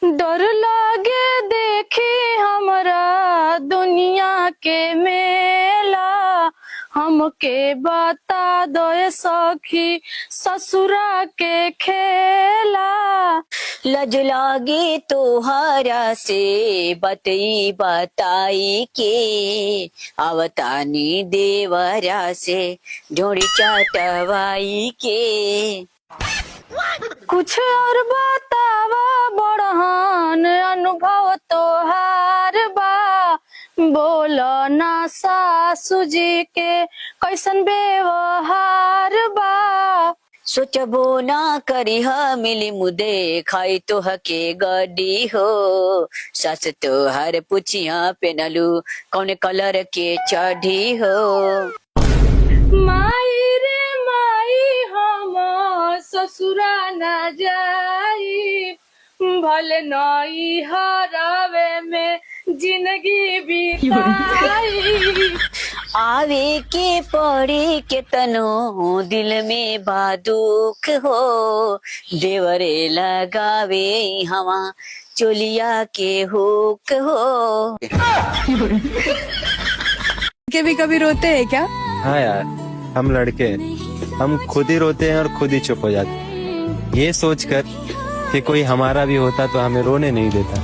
डर लागे देखी हमरा दुनिया के मेला, हमके बता दो ए सखी ससुरा के खेला। लज लागे तोहरा से बतई बताई के, अवतानी देवरा से ढोड़ी चटवाई के। कुछ और बतावा बड़हन अनुभव तोहार बा, बोलो ना सासू जी के कैसन व्यवहार बा। सोचबो ना करी मिली मुदे खाई तो हके गड्डी हो, सस तो हर पुछिया पेनलू कौन कलर के चढ़ी हो। माई रे माई हम ससुरा न जाई, भले नई हरावे में जिंदगी बिताई। आवे के पड़ी के तनो दिल में बादुख हो, देवरे लगावे हवा चोलिया के हुक हो। के भी कभी रोते हैं क्या? हाँ यार, हम लड़के हम खुद ही रोते हैं और खुद ही चुप हो जाते हैं, ये सोचकर कि कोई हमारा भी होता तो हमें रोने नहीं देता।